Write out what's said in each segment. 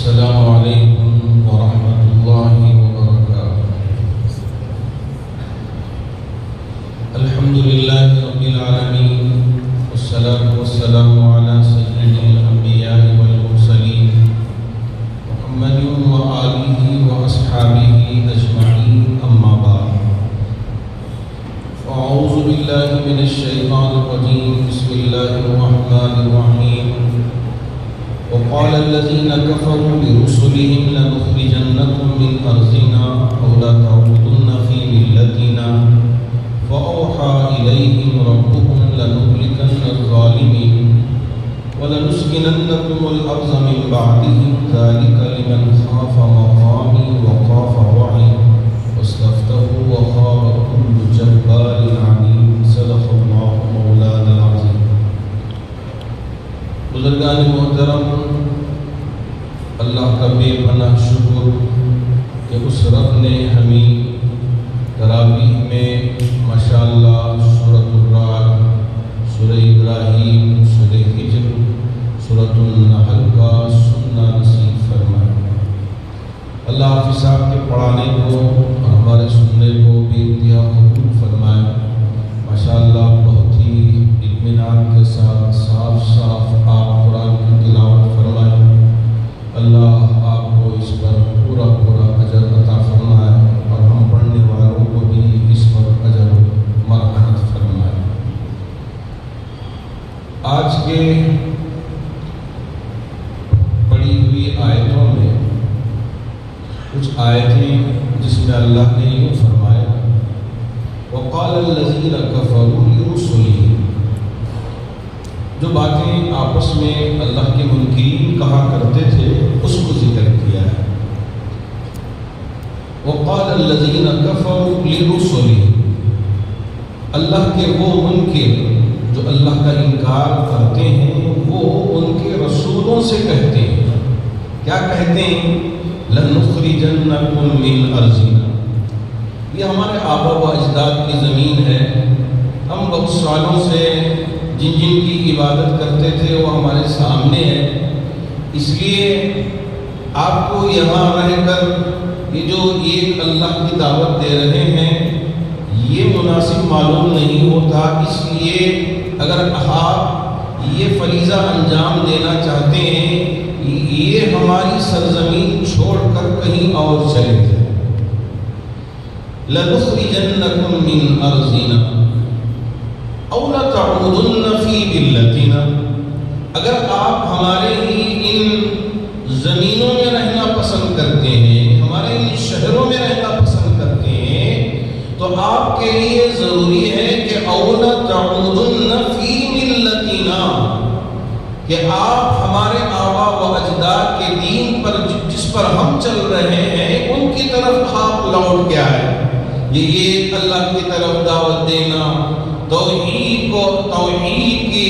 السلام علیکم ورحمۃ اللہ وبرکاتہ۔ الحمد للہ رب العالمین والصلاة والسلام علی سید الانبیاء والمرسلین محمد وآلہ واصحابہ اجمعین، اما بعد اعوذ باللہ من الشیطان الرجیم، بسم اللہ الرحمن الرحیم۔ وقال الذين كفروا لرسلهم لنخرجنكم من أرضنا أو لتعودن في ملتنا فأوحى إليهم ربهم لنهلكن الظالمين ولنسكننكم الأرض من بعدهم ذلك لمن خاف مقامي وخاف وعيد واستفتحوا وخاب كل جبار عنيد، صدق الله مولانا العظيم۔ بزرگان محترم، اللہ کا بے پناہ شکر کہ اس رب نے ہمیں تراویح میں ماشاءاللہ سورۃ الرعد، سورہ ابراہیم، سورہ ہجر، سورۃ النحل کا سننا نصیب فرمایا۔ اللہ حافظ صاحب کے پڑھانے کو اور ہمارے سننے کو بے انتہا قبول فرمایا۔ ماشاءاللہ بہت ہی اطمینان کے ساتھ صاف آپ قرآن کی تلاوت فرمائیں۔ اللہ آپ کو اس پر پورا اجر عطا فرمائے اور ہم پڑھنے والوں کو بھی اس پر اجر و مرحمت فرمائے۔ آج کے پڑھی ہوئی آیتوں میں کچھ آیتیں جس میں اللہ نے یوں فرمایا، وقال الذین کفروا لرسلہم، جو باتیں آپس میں اللہ کے منکرین کہا کرتے تھے اس کو ذکر کیا ہے۔ وقال الذین کفروا لرسلہم، اللہ کے وہ منکر جو اللہ کا انکار کرتے ہیں وہ ان کے رسولوں سے کہتے ہیں، کیا کہتے ہیں؟ لنخرجنکم من ارضنا، یہ ہمارے آبا و اجداد کی زمین ہے، ہم بہت سالوں سے جن کی عبادت کرتے تھے وہ ہمارے سامنے ہے، اس لیے آپ کو یہاں رہ کر یہ جو ایک اللہ کی دعوت دے رہے ہیں یہ مناسب معلوم نہیں ہوتا، اس لیے اگر آپ یہ فریضہ انجام دینا چاہتے ہیں یہ ہماری سرزمین چھوڑ کر کہیں اور چلے جائیں۔ لنخرجنکم من ارضنا او لتعودن فی ملتنا، اگر آپ ہمارے ہی ان زمینوں میں رہنا پسند کرتے ہیں، ہمارے ان شہروں میں رہنا پسند کرتے ہیں، تو آپ کے لیے ضروری ہے کہ او لتعودن فی ملتنا، کہ آپ ہمارے آبا و اجداد کے دین پر جس پر ہم چل رہے ہیں ان کی طرف آپ لوٹ کے آئے۔ یہ اللہ کی طرف دعوت دینا، توحید کی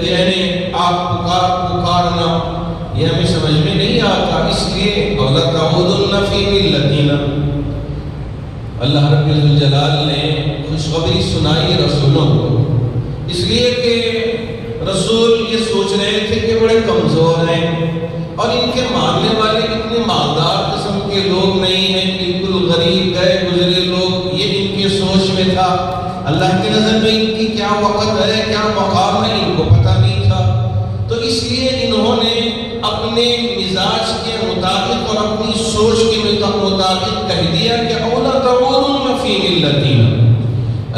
یعنی آپ پکارنا، یہ ہمیں سمجھ میں نہیں آتا، اس لیے وَلَتَعُودُنَّ فِي مِلَّتِنَا، اللہ رب الجلال نے خوشخبری سنائی رسولوں کو، اس لیے کہ رسول یہ سوچ رہے تھے کہ بڑے کمزور ہیں اور ان کے ماننے والے اتنے مالدار قسم کے لوگ نہیں ہیں، بالکل غریب گئے گزرے لوگ، یہ ان کی سوچ میں تھا۔ اللہ کی نظر میں ان کی کیا وقت ہے، کیا مقام ہے، ان کو پتہ نہیں تھا، تو اس لیے انہوں نے اپنے مزاج کے مطابق اور اپنی سوچ کے مطابق کہہ دیا کہ اولا تعودن فی ملتنا۔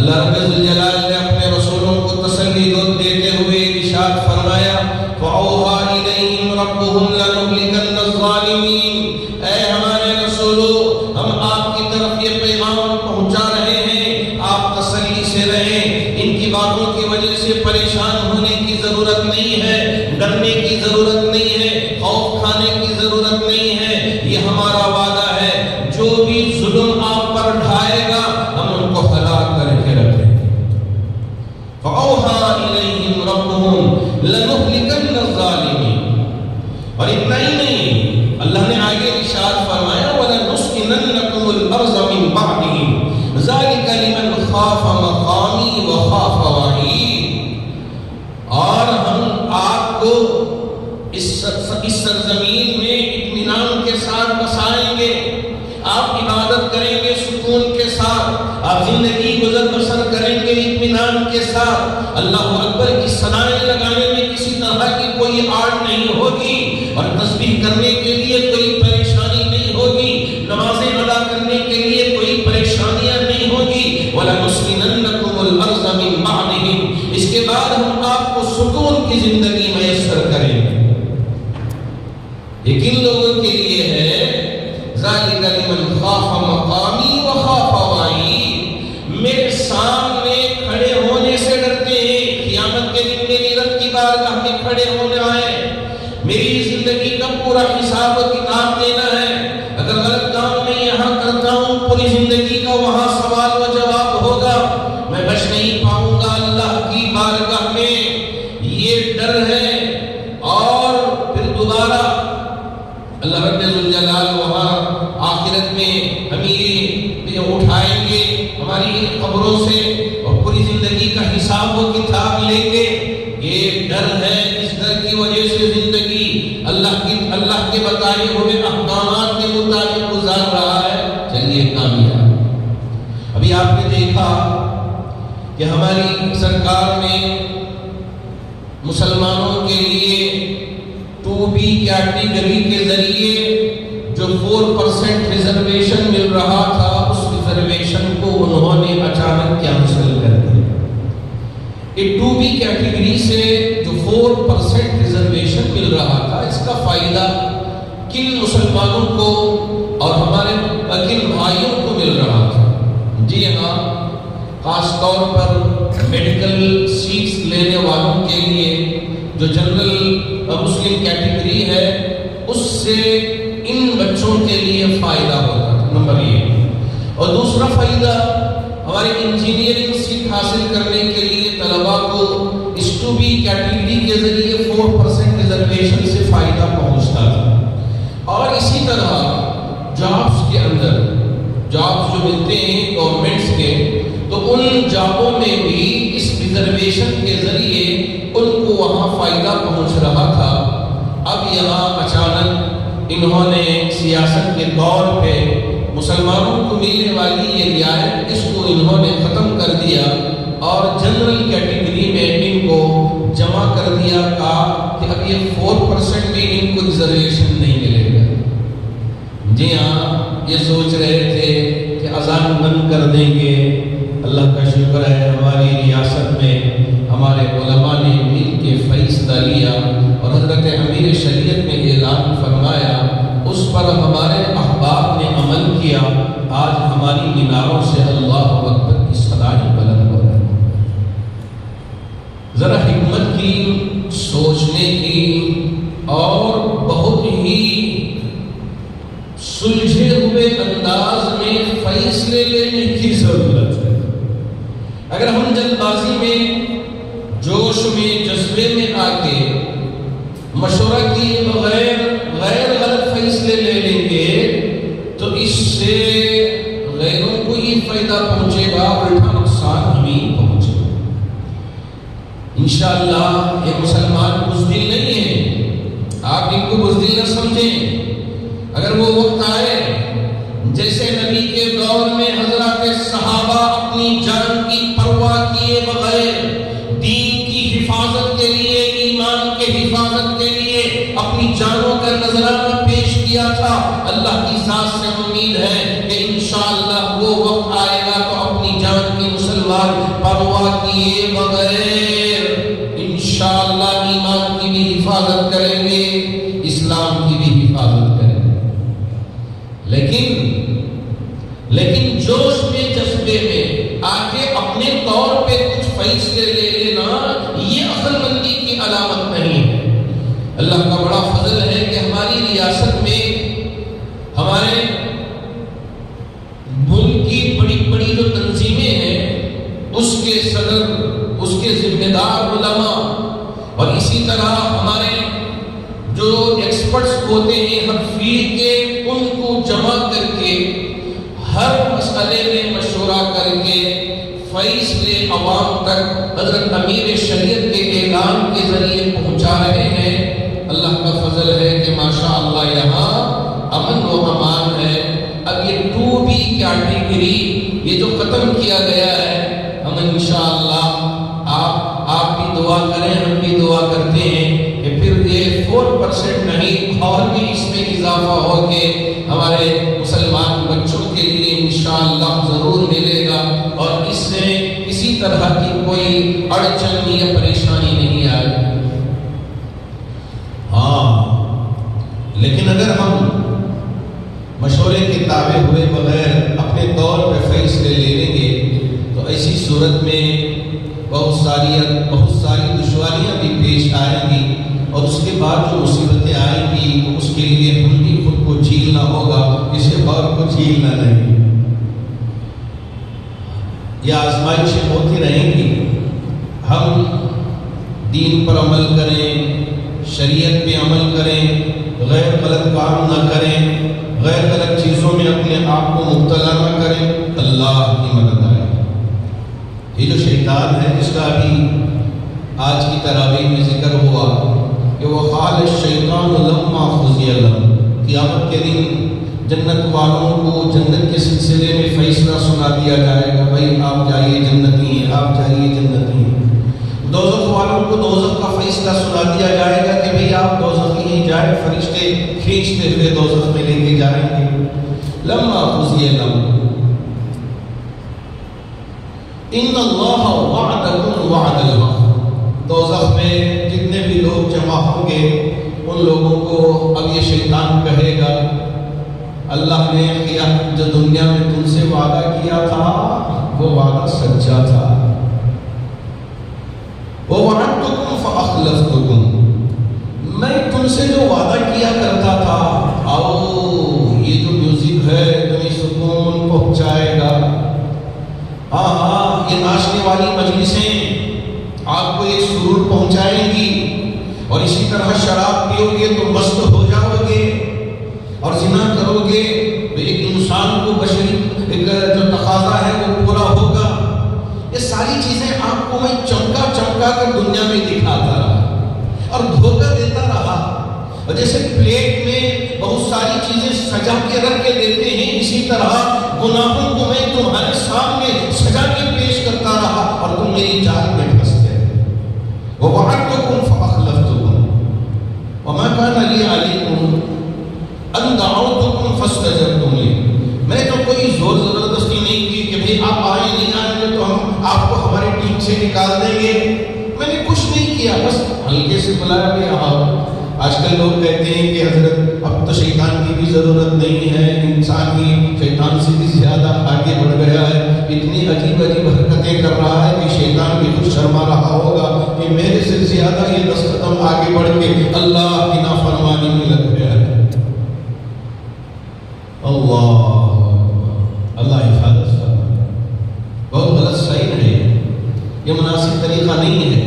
اللہ رب الجلال نے اپنے رسولوں کو تسلی دیتے ہوئے ارشاد فرمایا، فَأَوْحَىٰ إِلَيْهِمْ رَبُّهُمْ لَنُهْلِكَنَّ الظَّالِمِينَ، اے ہمارے رسولو ہم آپ کی طرف یہ پیغام پہنچا رہے ہیں، آپ تسلی سے رہیں، ان کی باتوں کی وجہ سے پریشان ہونے کی ضرورت نہیں ہے، ڈرنے کی ضرورت نہیں ہے، خوف کھانے کی ضرورت نہیں ہے، یہ ہمارا وعدہ ہے جو بھی ظلم آپ پر ڈھائے گا ہم ان کو ہلاک کر کے رکھیں گے۔ فَأَوْحَىٰ إِلَيْهِمْ رَبُّهُمْ لَنُهْلِكَنَّ الظَّالِمِينَ، اور اتنا ہی نہیں، اللہ نے آگے ارشاد فرمایا وَلَنُسْكِنَنَّكُمُ الْأَرْضَ مِن بَعْدِهِمْ ذَلِكَ لِمَنْ خَافَ مَقَامِي وَخَافَ وَعِيدِ، اور ہم آپ کو اس سرزمین میں اطمینان ساتھ اللہ اکبر کی ثنائیں لگانے میں کسی طرح کی کوئی آڑ نہیں ہوگی، اور تسبیح کرنے کے لیے کوئی پریشانی نہیں ہوگی، نمازیں ادا کرنے کے لیے کوئی پریشانیاں نہیں ہوگی۔ وَلَنُسْكِنَنَّكُمُ الْأَرْضَ مِنْ بَعْدِهِمْ، اس کے بعد ہم آپ کو سکون کی زندگی میسر کریں گے۔ یہ کن لوگوں کے لیے ہے؟ ذَلِكَ لِمَنْ خَافَ مَقَامِي وَخَافَ وَعِيدِ، میرے سامنے کھڑے ہونے سے ڈرتے ہیں، قیامت کے دن میری رب کی بارگاہ میں کھڑے ہونے آئے، میری زندگی کا پورا حساب و کتاب دینا ہے، اگر غلط کام میں یہاں کرتا ہوں پوری زندگی کا وہاں سوال و جواب ہوگا، میں بچ نہیں پاؤں گا اللہ کی بارگاہ میں، یہ ڈر ہے۔ اور پھر دوبارہ اللہ رب ذوالجلال وہاں آخرت میں ہمیں اٹھائیں گے ہماری قبروں سے اور پوری زندگی کا حساب و کتاب لیں گے۔ یہ ڈر ہے، اس ڈر کی وجہ سے زندگی اللہ کے بتائے ہوئے احکامات کے مطابق گزار رہا ہے، چلیے کامیاب۔ ابھی آپ نے دیکھا کہ ہماری سرکار نے مسلمانوں کے لیے 2B کیٹیگری کے ذریعے جو 4% ریزرویشن مل رہا تھا، اس ریزرویشن کو انہوں نے اچانک کینسل کر دیا۔ یہ 2B کیٹیگری سے جو 4% ریزرویشن مل رہا تھا، اس کا فائدہ کن مسلمانوں کو اور ہمارے کن بھائیوں کو مل رہا تھا؟ جی ہاں، خاص طور پر میڈیکل سیٹس لینے والوں کے لیے جو جنرل مسلم کیٹیگری ہے، اس سے ان بچوں کے لیے فائدہ ہوتا تھا، نمبر یہ۔ اور دوسرا فائدہ، ہمارے انجینئرنگ سیٹ حاصل کرنے کے لیے طلباء کو اس 2B کیٹیگری کے ذریعے 4% ریزرویشن سے فائدہ پہنچتا تھا۔ اور اسی طرح جابس کے اندر جابس جو ملتے ہیں گورنمنٹس کے، تو ان جابوں میں بھی اس ریزرویشن کے ذریعے ان کو وہاں فائدہ پہنچ رہا تھا۔ اب یہاں اچانک انہوں نے سیاست کے طور پہ مسلمانوں کو ملنے والی یہ رعایت، اس کو انہوں نے ختم کر دیا اور جنرل کیٹیگری میں ان کو جمع کر دیا، کہا کہ اب یہ 4% بھی ان کو ریزرویشن نہیں ملے گا۔ جی ہاں، یہ سوچ رہے تھے کہ اذان بند کر دیں گے۔ اللہ کا شکر ہے ہماری ریاست میں ہمارے علماء نے مل کے فیصلہ لیا اور حضرت امیر شریعت نے اعلان فرمایا، اس پر ہمارے احباب نے عمل کیا۔ آج ہماری میناروں سے اللہ اکبر کی صدائیں بلند ہو رہی ہیں۔ ذرا حکمت کی، سوچنے کی اور بہت ہی سلجھے ہوئے انداز میں فیصلے لینے کی ضرورت ہے۔ اگر ہم جلد بازی میں، جوش میں، جذبے میں آ کے مشورہ کیے بغیر غیر غلط فیصلے لے لیں گے تو اس سے غیروں کو یہ فائدہ پہنچے گا، الٹا نقصان ہمیں پہنچے گا۔ انشاءاللہ یہ مسلمان بزدل نہیں ہے، آپ ان کو بزدل نہ سمجھیں۔ اگر وہ وقت آئے جیسے نبی کے دور میں حضرات صحابہ اپنی جان کی پرواہ کیے بغیر دین کی حفاظت کے لیے، ایمان کے حفاظت کے لیے اپنی جانوں کا نذرانہ پیش کیا تھا، اللہ کی ذات سے امید ہے کہ انشاءاللہ وہ وقت آئے گا تو اپنی جان کی مسلمان پرواہ کیے بغیر انشاءاللہ ایمان کی بھی حفاظت کریں گے، اسلام کی بھی حفاظت کریں گے۔ لیکن جوش میں، جذبے میں آ کے اپنے طور پہ کچھ فیصلے لے لینا، یہ عقل مندی کی علامت نہیں ہے۔ اللہ کا بڑا فضل ہے کہ ہماری ریاست میں ہمارے ملک کی بڑی بڑی جو تنظیمیں ہیں، اس کے صدر، اس کے ذمہ دار علماء، اور اسی طرح ہمارے جو ایکسپرٹس ہوتے ہیں ہر فیلڈ کے، ان کو جمع کر کے ہر مسئلے میں مشورہ کر کے فیصلے عوام تک حضرت امیر شریعت کے اعلان کے ذریعے پہنچا رہے ہیں۔ اللہ کا فضل ہے کہ ماشاءاللہ یہاں امن و امان ہے۔ اب یہ 2B کیٹیگری یہ جو ختم کیا گیا ہے، ہم انشاءاللہ 4% نہیں اور بھی اس میں اضافہ ہو کے ہمارے مسلمان بچوں کے لیے انشاءاللہ ضرور ملے گا، اور اس سے کسی طرح کی کوئی اڑچن یا پریشانی نہیں آئے۔ ہاں، لیکن اگر ہم مشورے کے تابع ہوئے بغیر اپنے طور پہ فیصلے لے لیں گے تو ایسی صورت میں بہت ساری دشواریاں بھی پیش آئیں گی، اور اس کے بعد جو مصیبتیں آئیں گی تو اس کے لیے ہم بھی خود کو جھیلنا ہوگا، کسی اور کو جھیلنا نہیں۔ یہ آزمائشیں ہوتی رہیں گی، ہم دین پر عمل کریں، شریعت پہ عمل کریں، غیر غلط کام نہ کریں، غیر غلط چیزوں میں اپنے آپ کو مبتلا نہ کریں، اللہ کی مدد آئے۔ یہ جو شیطان ہے جس کا ابھی آج کی تراویح میں ذکر ہوا کہ وہ قال الشیطان لما قضی الامر، قیامت کے دن جنت والوں کو جنت کے سلسلے میں فیصلہ سنا دیا جائے گا، بھائی آپ جائیے جنتی ہیں، آپ جائیے جنتی ہیں۔ دوزخ والوں کو دوزخ کا فیصلہ سنا دیا جائے گا کہ بھئی آپ دوزخ ہی جائیں، فرشتے کھینچتے ہوئے دوزخ میں لے کے جائیں گے۔ لما قضی الامر ان اللہ وعدکم وعد الحق، دوزخ میں جتنے بھی لوگ جمع ہوں گے ان لوگوں کو اب یہ شیطان کہے گا اللہ نے کیا جو دنیا میں تم سے وعدہ کیا تھا وہ وعدہ سچا تھا، وَوَعَدْتُكُمْ فَأَخْلَفْتُكُمْ، میں تم سے جو وعدہ کیا کرتا تھا، آؤ یہ جو میوزک ہے تمہیں سکون پہنچائے گا، ہاں یہ ناچنے والی مجلسیں آپ کو ایک سرور پہنچائیں گی، اور اسی طرح شراب پیو گے تو مست ہو جاؤ گے، اور زنا کرو گے تو ایک انسان کو بشری ایک جو تقاضا ہے وہ پورا ہوگا۔ یہ ساری چیزیں آپ کو میں چمکا چمکا کر دنیا میں دکھاتا رہا اور دھوکہ دیتا رہا، اور جیسے پلیٹ میں بہت ساری چیزیں سجا کے رکھ کے دیتے ہیں، اسی طرح گناہوں کو میں تمہارے سامنے سجا کے پیش کرتا رہا اور تم میری جال میں پھنس گئے۔ وَوَعَدْتُكُمْ فَأَخْلَفْتُكُمْ وَمَا كَانَ لِي عَلَيْكُمْ أَن دَعَوْتُكُمْ فَاسْتَجَبْتُمْ لِي، میں تو کوئی زور زبردستی نہیں کی کہ بھئی آپ آئیں نہیں آئیں گے تو ہم آپ کو ہماری ٹیم سے نکال دیں گے، میں نے کچھ نہیں کیا، بس ہلکے سے بلایا کہ آپ۔ آج کل لوگ کہتے ہیں کہ حضرت اب تو شیطان کی بھی ضرورت نہیں ہے، انسان ہی شیطان سے بھی زیادہ آگے بڑھ گیا ہے، اتنی عجیب عجیب حرکتیں کر رہا ہے کہ شیطان بھی خود شرما رہا ہوگا کہ میرے سے زیادہ یہ 10 قدم آگے بڑھ کے اللہ کی نافرمانی میں لگ گیا ہے۔ اللہ حفاظت فرمائے، بہت غلط صحیح ہے، یہ مناسب طریقہ نہیں ہے،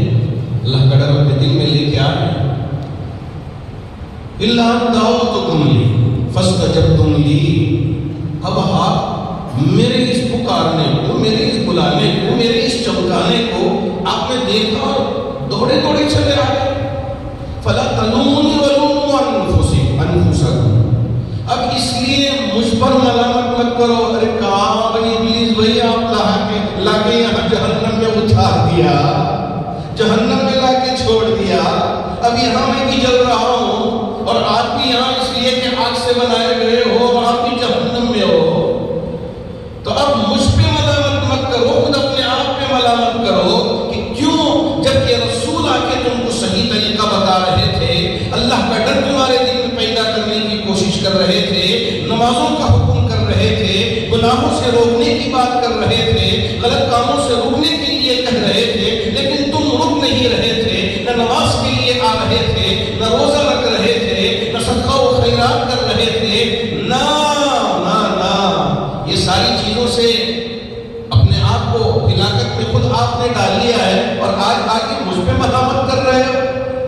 اللہ کا ڈر اپنے دل میں لے کے آئے۔ اِلَّا أَن دَعَوْتُكُمْ لِي فَاسْتَجَبْتُمْ لِي، اب آپ میرے اس پکارنے کو، میرے اس بلانے کو، میرے اس چمکانے کو آپ نے دیکھا اور دوڑے دوڑے چلے آئے۔ فَلَا تَلُومُونِي وَلُومُوا أَنفُسَكُمْ، اب اس لیے مجھ پر ملامت مت کرو، ارے کہاں بھئی ابلیس بھئی آپ لا کے یہاں جہنم میں اتار دیا، جہنم میں لا کے چھوڑ دیا، اب یہاں میں بھی جل رہا ہوں اور آپ بھی یہاں اس لیے کہ آگ سے بنائے گئے ہو اور آپ بھی جہنم میں ہو، تو اب مجھ پہ ملامت مت کرو، خود اپنے آپ پہ ملامت کرو کہ کیوں، جب کہ رسول آ کے تم کو صحیح طریقہ بتا رہے تھے، اللہ کا ڈر تمہارے دل میں پیدا کرنے کی کوشش کر رہے تھے، نمازوں کا حکم کر رہے تھے، گناہوں سے روکنے کی بات کر رہے تھے، غلط کاموں سے روکنے کے لیے کہہ رہے تھے، لیکن تم رک نہیں رہے تھے، نہ نماز کے لیے آ رہے تھے، نہ روزہ رکھ رہے تھے، نہ صدقہ و خیرات کر رہے تھے، نہ یہ ساری چیزوں سے اپنے آپ کو ہلاکت میں خود آپ نے ڈال لیا ہے، اور آج آگے مجھ پہ ملامت کر رہے ہو۔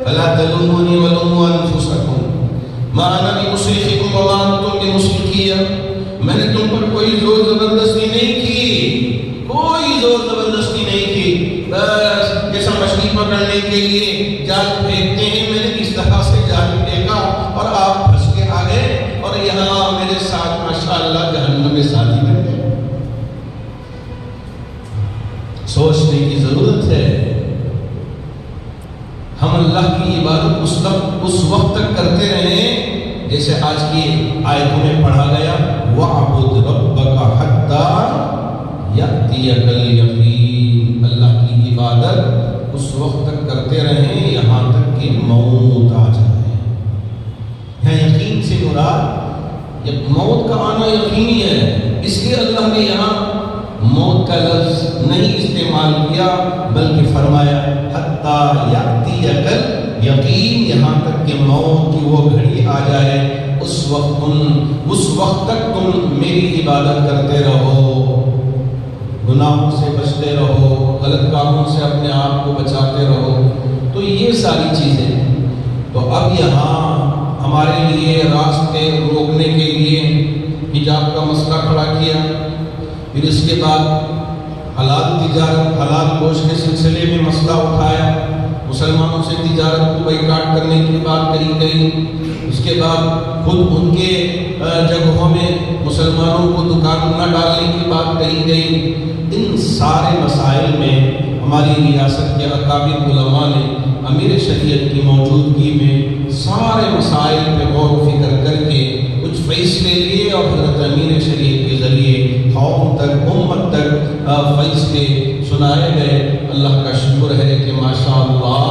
فَلَا تَلُومُونِي وَلُومُوا أَنفُسَكُمْ مَا أَنَا بِمُصْرِخِكُمْ وَمَا أَنْتُمْ بِمُصْرِخِيَّ، میں نے تم پر کوئی زور زبردستی نہیں کی، کوئی زور زبردستی نہیں کی، بس جیسا مچھلی پکڑنے کے لیے جال پھینکتے ہیں میں نے اس طرح سے جال پھینکا اور آپ پھنس کے آ گئے اور یہاں میرے ساتھ ماشاءاللہ جہنم میں ساتھی بن گئے۔ سوچنے کی ضرورت ہے، ہم اللہ کی عبادت اس وقت اس وقت تک کرتے رہیں جیسے آج کی آیتوں میں پڑھا گیا وَاعْبُدْ رَبَّكَ حَتَّى يَأْتِيَكَ الْيَقِينُ، اللہ کی عبادت اس وقت تک کرتے رہیں یہاں تک کہ موت آ جائے۔ یہاں یقین سے مراد موت کا آنا یقینی ہے، اس لیے اللہ نے یہاں موت کا لفظ نہیں استعمال کیا بلکہ فرمایا حتیٰ یأتیک الیقین، یہاں تک کہ موت کی وہ گھڑی آ جائے، اس وقت تک تم میری عبادت کرتے رہو، گناہوں سے بچتے رہو، غلط کاموں سے اپنے آپ کو بچاتے رہو۔ تو یہ ساری چیزیں تو اب یہاں ہمارے لیے راستے روکنے کے لیے حجاب کا مسئلہ کھڑا کیا، پھر اس کے بعد حلال تجارت، حلال گوشت کے سلسلے میں مسئلہ اٹھایا، مسلمانوں سے تجارت کو بائیکاٹ کرنے کی بات کہی گئی، اس کے بعد خود ان کے جگہوں میں مسلمانوں کو دکان نہ ڈالنے کی بات کہی گئی۔ ان سارے مسائل میں ہماری ریاست کے اکابر علماء نے امیر شریعت کی موجودگی میں سارے مسائل پہ غور و فکر کر کے کچھ فیصلے لیے اور حضرت امیر شریعت کے ذریعے قوم تک، امت تک فیصلے سنائے گئے۔ اللہ کا شکر ہے کہ ماشاءاللہ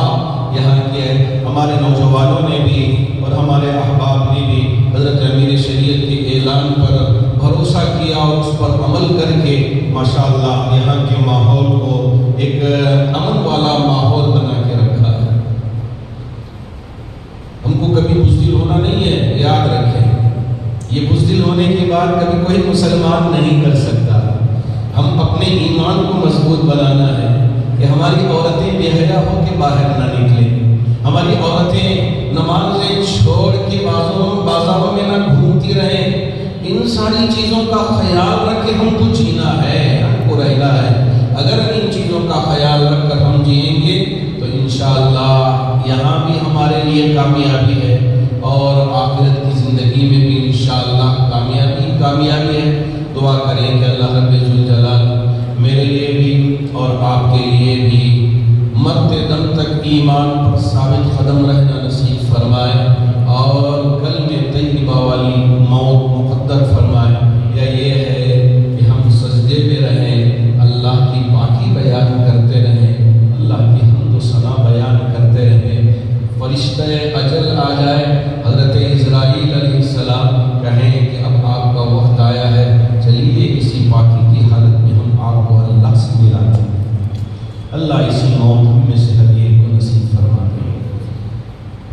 یہاں کے ہمارے نوجوانوں نے بھی اور ہمارے احباب نے بھی حضرت امیر شریعت کے اعلان پر بھروسہ کیا اور اس پر عمل کر کے ماشاءاللہ یہاں کے ماحول کو ایک امن والا ماحول بنا کے رکھا ہے۔ ہم کو کبھی بزدل ہونا نہیں ہے، یاد رکھیں، یہ بزدل ہونے کے بعد کبھی کوئی مسلمان نہیں کر سکتا۔ ہم اپنے ایمان کو مضبوط بنانا ہے کہ ہماری عورتیں بے حیا ہو کے باہر نہ نکلیں، ہماری عورتیں نمازیں چھوڑ کے بازاروں میں نہ گھومتی رہیں۔ ان ساری چیزوں کا خیال رکھ کے ہم کو جینا ہے، ہم کو رہنا ہے۔ اگر ان چیزوں کا خیال رکھ کر ہم جئیں گے تو انشاءاللہ یہاں بھی ہمارے لیے کامیابی ہے اور آخرت کی زندگی میں بھی انشاءاللہ کامیابی ہے۔ دعا کریں کہ اللہ رب الجلال میرے لیے بھی اور آپ کے لیے بھی مرتے دم تک ایمان پر ثابت قدم رہنا نصیب فرمائے اور کلمہ طیبہ والی موت مقدر فرمائے۔ یا یہ ہے کہ ہم سجدے میں رہیں، اللہ کی پاکی بیان کرتے رہیں، اللہ کی حمد و ثنا بیان کرتے رہیں، فرشتہ اجل آ جائے، حضرت اسرائیل علیہ السلام کہیں کہ اب آپ کا وقت آیا ہے، چلیے اسی پاکی کی حالت میں ہم آپ کو اللہ سے ملا دیں۔ اللہ اسی موت میں سے